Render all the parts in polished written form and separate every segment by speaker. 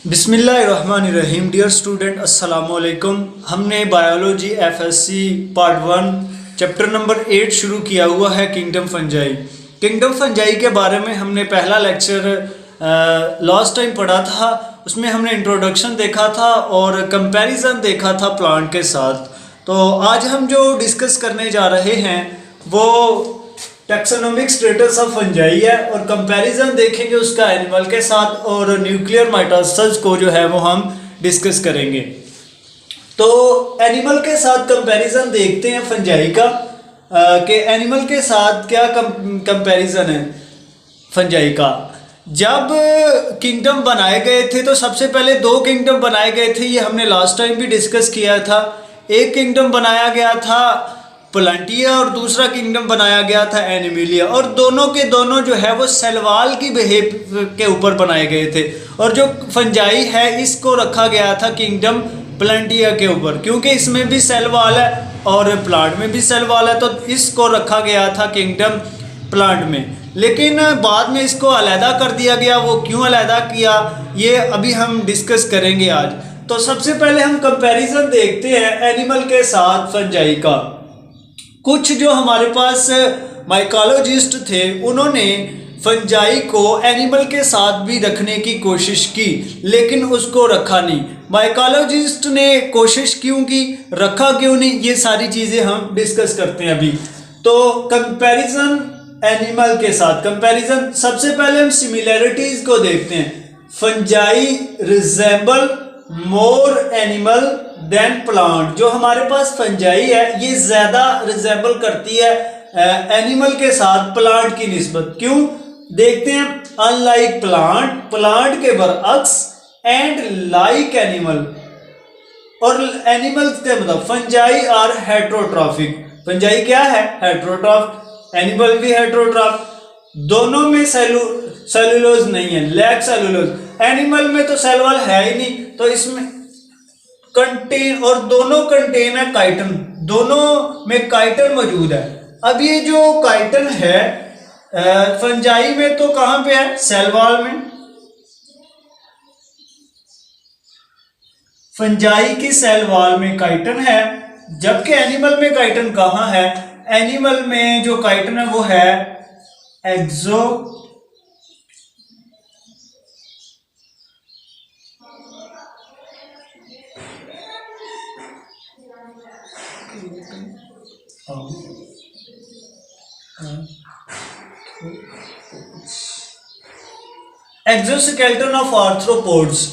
Speaker 1: बिस्मिल्लाहिर्रहमानिर्रहीम। Dear student अस्सलाम वालेकुम। हमने biology FSc part 1 chapter number 8 शुरू किया हुआ है किंगडम फंजाई। किंगडम फंजाई के बारे में हमने पहला लेक्चर लास्ट टाइम पढ़ा था। उसमें हमने इंट्रोडक्शन देखा था और कंपैरिजन देखा था प्लांट के साथ। तो आज हम जो डिस्कस करने जा रहे हैं वो टैक्सोनोमिक स्टेटस ऑफ फंजाई है और कंपैरिजन देखेंगे उसका एनिमल के साथ, और न्यूक्लियर माइटोसिस को जो है वो हम डिस्कस करेंगे। तो एनिमल के साथ कंपैरिजन देखते हैं फंजाई का कि एनिमल के साथ क्या कंपैरिजन है फंजाई का। जब किंगडम बनाए गए थे तो सबसे पहले दो किंगडम बनाए गए थे, ये हमने लास्ट टाइम भी डिस्कस किया था। एक किंगडम बनाया गया था प्लांटिया और दूसरा किंगडम बनाया गया था एनिमिलिया, और दोनों के दोनों जो है वो सेलवाल की बिहेव के ऊपर बनाए गए थे। और जो फंजाई है इसको रखा गया था किंगडम प्लांटिया के ऊपर, क्योंकि इसमें भी सेलवाल है और प्लांट में भी सेलवाल है, तो इसको रखा गया था किंगडम प्लांट में। लेकिन बाद में इसको अलहदा कर दिया गया। वो क्यों अलहदा किया ये अभी हम डिस्कस करेंगे आज। तो सबसे पहले हम कंपैरिजन देखते हैं एनिमल के साथ फंजाई का। कुछ जो हमारे पास माइकोलॉजिस्ट थे उन्होंने फंजाई को एनिमल के साथ भी रखने की कोशिश की, लेकिन उसको रखा नहीं। माइकोलॉजिस्ट ने कोशिश क्यों की, रखा क्यों नहीं, ये सारी चीज़ें हम डिस्कस करते हैं अभी। तो कंपैरिजन एनिमल के साथ कंपैरिजन, सबसे पहले हम सिमिलैरिटीज को देखते हैं। फंजाई रिजेंबल मोर एनिमल देन प्लांट। जो हमारे पास फंजाई है ये ज्यादा रिजेंबल करती है एनिमल के साथ प्लांट की निस्बत। क्यों देखते हैं। अनलाइक प्लांट, प्लांट के बरअक्स, एंड लाइक एनिमल, और एनिमल के मतलब फंजाई आर हेट्रोट्रॉफिक। फंजाई क्या है, हेट्रोट्रॉफ। एनिमल भी हेट्रोट्रॉफ। दोनों में सेलुलोज नहीं है, लैक सेलुलोज। एनिमल में तो सेलवाल है ही नहीं, तो इसमें कंटेन, और दोनों कंटेन है काइटन, दोनों में काइटन मौजूद है। अब ये जो काइटन है फंजाई में तो कहां पे है, सेलवाल में। फंजाई की सेलवाल में काइटन है, जबकि एनिमल में काइटन कहां है। एनिमल में जो काइटन है वो है एक्सो एक्सोस्केलेटन ऑफ आर्थ्रोपोड्स।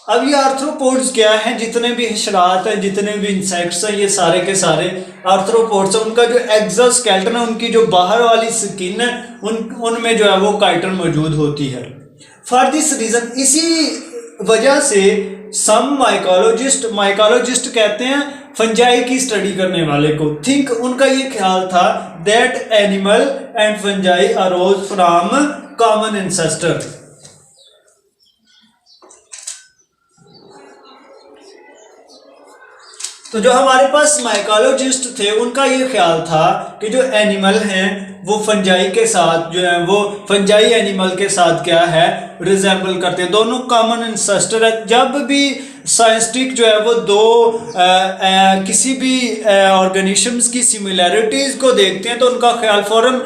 Speaker 1: अब ये आर्थ्रोपोड्स क्या है, जितने भी हशरात हैं, जितने भी इंसेक्ट्स हैं, ये सारे के सारे आर्थ्रोपोड्स हैं। उनका जो एक्सोस्केलेटन है, उनकी जो बाहर वाली स्किन है, उनमें जो है वो काइटन मौजूद होती है। फॉर दिस रीजन, इसी वजह से सम माइकोलॉजिस्ट कहते हैं फंजाई की स्टडी करने वाले को, थिंक, उनका ये ख्याल था that animal and fungi arrows from common ancestor. तो जो हमारे पास माइकोलॉजिस्ट थे उनका ये ख्याल था कि जो एनिमल हैं वो फंजाई के साथ जो है वो फंजाई एनिमल के साथ क्या है, रिजेंबल करते हैं, दोनों कॉमन एंसेस्टर है। जब भी साइंटिस्ट जो है वो किसी भी ऑर्गेनिजम्स की सिमिलैरिटीज को देखते हैं तो उनका ख्याल फौरन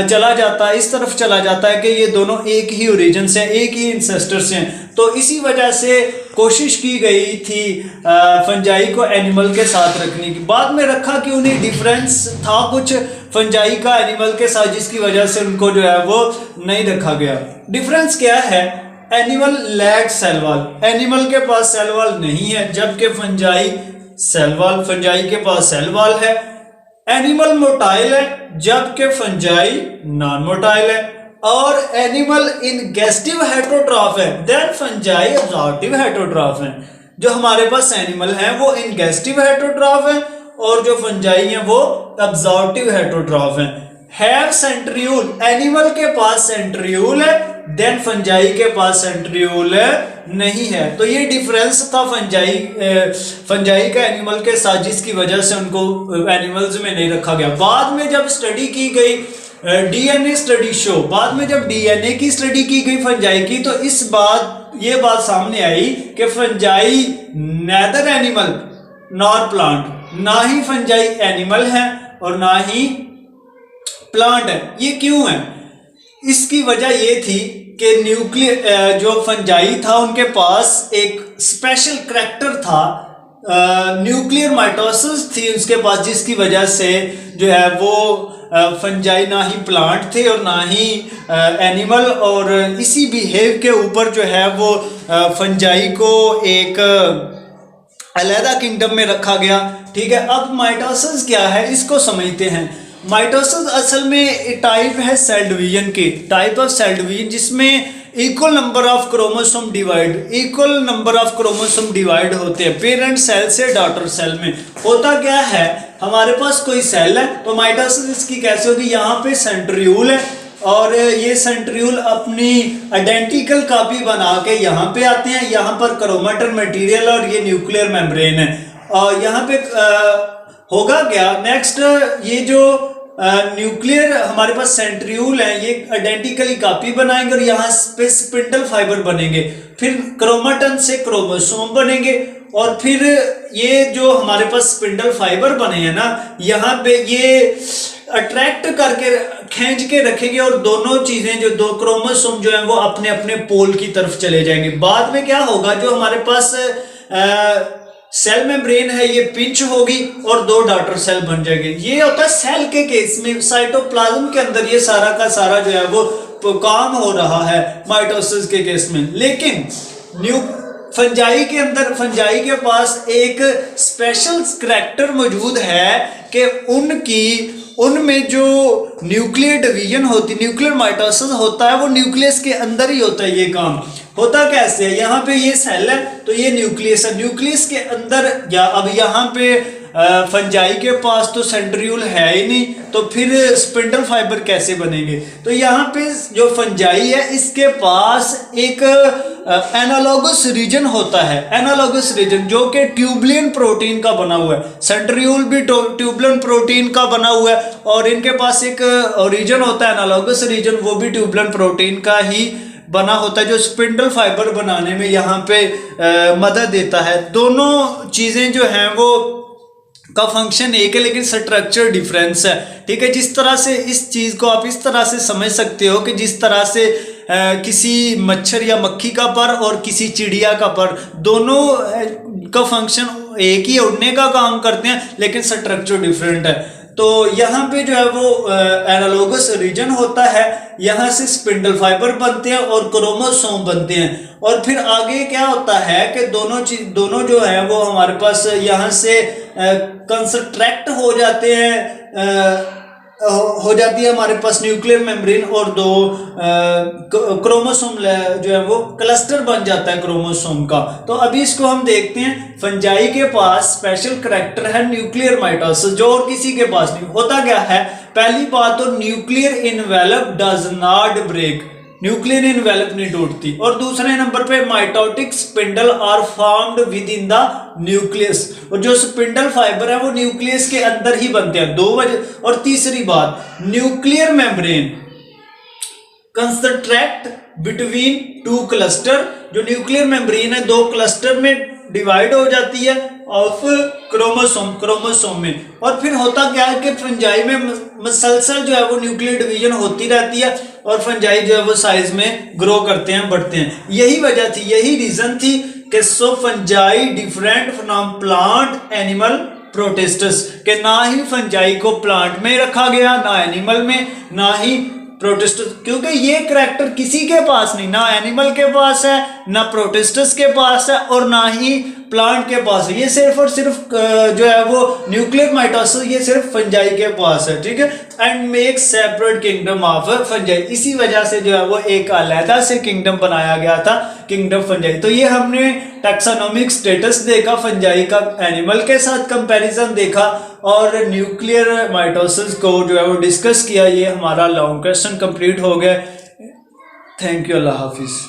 Speaker 1: चला जाता है, इस तरफ चला जाता है कि ये दोनों एक ही ओरिजिन से, एक ही इंसेस्टर से हैं। तो इसी वजह से कोशिश की गई थी फंजाई को एनिमल के साथ रखने की। बाद में रखा कि उन्हें डिफरेंस था कुछ फंजाई का एनिमल के साथ, जिसकी वजह से उनको जो है वो नहीं रखा गया। डिफरेंस क्या है, एनिमल लैक सेलवाल, एनिमल के पास सेलवाल नहीं है, जबकि फंजाई के पास सेलवाल है। एनिमल मोटाइल है, जबकि फंजाई नॉन मोटाइल है। और एनिमल इनगेस्टिव हेट्रोट्रॉफ है, देन फंजाई एब्जॉर्प्टिव हेट्रोट्रॉफ है। जो हमारे पास एनिमल है वो इनगेस्टिव हेट्रोट्रॉफ है और जो फंजाई है वो एब्जॉर्प्टिव हेट्रोट्रॉफ है। हैव सेंट्रियूल, एनिमल के पास सेंट्रियूल है, देन फंजाई के पास सेंट्रियूल नहीं है। तो ये डिफरेंस था फंजाई का एनिमल के साथ, जिसकी वजह से उनको एनिमल्स में नहीं रखा गया। बाद में जब स्टडी की गई डीएनए स्टडी शो, बाद में जब डीएनए की स्टडी की गई फंजाई की, तो इस बात ये बात सामने आई कि fungi neither animal nor plant, ना ही फंजाई एनिमल है और ना ही प्लांट है। ये क्यों है? इसकी वजह ये थी कि न्यूक्लियर जो फंजाई था उनके पास एक स्पेशल करैक्टर था, न्यूक्लियर माइटोसिस थी उसके पास, जिसकी वजह से जो है वो फंजाई ना ही प्लांट थे और ना ही एनिमल, और इसी बिहेव के ऊपर जो है वो फंजाई को एक अलहदा किंगडम में रखा गया। ठीक है, अब माइटोसिस क्या है इसको समझते हैं। माइटोसिस असल में टाइप है सेल डिवीजन की, टाइप ऑफ सेल डिवीजन, जिसमें equal number of chromosome divide होते हैं पेरेंट सेल से डॉटर सेल में। होता क्या है, हमारे पास कोई सेल है तो माइटोसिस इसकी कैसे होगी, यहाँ पे सेंट्रियूल है और ये सेंट्रियूल अपनी आइडेंटिकल कॉपी बना के यहाँ पे आते हैं। यहाँ पर क्रोमेटिन मटेरियल और ये न्यूक्लियर मेम्ब्रेन है, और यहाँ पे होगा क्या नेक्स्ट, ये जो न्यूक्लियर हमारे पास सेंट्रियूल है ये आइडेंटिकली कॉपी बनाएंगे और यहाँ पे स्पिंडल फाइबर बनेंगे, फिर क्रोमेटिन से क्रोमोसोम बनेंगे, और फिर ये जो हमारे पास स्पिंडल फाइबर बने हैं ना, यहाँ पे ये अट्रैक्ट करके खींच के रखेंगे और दोनों चीजें जो दो क्रोमोसोम जो है वो अपने अपने पोल की तरफ चले जाएंगे। बाद में क्या होगा, जो हमारे पास सेल मेम्ब्रेन है ये पिंच होगी और दो डॉटर सेल बन जाएंगे। ये होता है सेल के केस में, साइटोप्लाज्म के अंदर ये सारा का सारा जो है वो काम हो रहा है माइटोसिस के केस में। लेकिन फंजाई के अंदर, फंजाई के पास एक स्पेशल करैक्टर मौजूद है कि उनमें जो न्यूक्लियर डिवीजन होती, न्यूक्लियर माइटोसिस होता है वो न्यूक्लियस के अंदर ही होता है। ये काम होता कैसे है, यहाँ पे ये सेल है तो ये न्यूक्लियस है, न्यूक्लियस के अंदर या अब यहाँ पे फंजाई के पास तो सेंट्रियूल है ही नहीं, तो फिर स्पिंडल फाइबर कैसे बनेंगे। तो यहाँ पे जो फंजाई है इसके पास एक एनालॉगस रीजन होता है, एनालॉगस रीजन जो कि ट्यूबुलिन प्रोटीन का बना हुआ है। सेंट्रियूल भी ट्यूबुलिन प्रोटीन का बना हुआ है और इनके पास एक रीजन होता है एनालॉगस रीजन, वो भी ट्यूबुलिन प्रोटीन का ही बना होता है, जो स्पिंडल फाइबर बनाने में यहाँ पे मदद देता है। दोनों चीजें जो हैं वो का फंक्शन एक है लेकिन स्ट्रक्चर डिफरेंस है। ठीक है, जिस तरह से इस चीज को आप इस तरह से समझ सकते हो कि जिस तरह से किसी मच्छर या मक्खी का पर और किसी चिड़िया का पर, दोनों का फंक्शन एक ही, उड़ने का काम करते हैं लेकिन स्ट्रक्चर डिफरेंट है। तो यहाँ पे जो है वो एनालॉगस रीजन होता है, यहाँ से स्पिंडल फाइबर बनते हैं और क्रोमोसोम बनते हैं, और फिर आगे क्या होता है कि दोनों जो है वो हमारे पास यहाँ से कंस्ट्रैक्ट हो जाते हैं, हो जाती है हमारे पास न्यूक्लियर मेम्ब्रेन और दो क्रोमोसोम जो है वो क्लस्टर बन जाता है क्रोमोसोम का। तो अभी इसको हम देखते हैं। फंजाई के पास स्पेशल करैक्टर है न्यूक्लियर माइटोसिस, जो और किसी के पास नहीं। होता क्या है, पहली बात तो nuclear envelope does not break, nuclear envelope नहीं टूटती, और दूसरे नंबर पे mitotic spindle are formed within the nucleus, और जो स्पिंडल फाइबर है वो न्यूक्लियस के अंदर ही बनते हैं। दो वजह। और तीसरी बात, nuclear membrane construct between two cluster, जो न्यूक्लियर मेम्ब्रेन है दो क्लस्टर में डिवाइड हो जाती है ऑफ क्रोमोसोम में। और फिर होता क्या है कि फंजाई में मसलसल जो है वो न्यूक्लियर डिवीजन होती रहती है और फंजाई जो है वो साइज में ग्रो करते हैं, बढ़ते हैं। यही वजह थी, यही रीजन थी कि so fungi different from plant animal protists, के ना ही फंजाई को प्लांट में रखा गया, ना एनिमल में, ना ही प्रोटिस्टस, क्योंकि ये करैक्टर किसी के पास नहीं, ना एनिमल के पास है, ना प्रोटिस्टस के पास है और ना ही प्लांट के पास है। ये सिर्फ और सिर्फ जो है वो न्यूक्लियर माइटोसिस ये सिर्फ फंजाई के पास है। ठीक है, and make separate kingdom of fungi, इसी वजह से जो है वो एक अलहदा से किंगडम बनाया गया था, किंगडम फंजाई। तो ये हमने टैक्सोनॉमिक स्टेटस देखा, फंजाई का एनिमल के साथ कंपैरिजन देखा और न्यूक्लियर माइटोसिस को जो है वो डिस्कस किया। ये हमारा लॉन्ग क्वेश्चन कंप्लीट हो गया। Thank you, Allah Hafiz.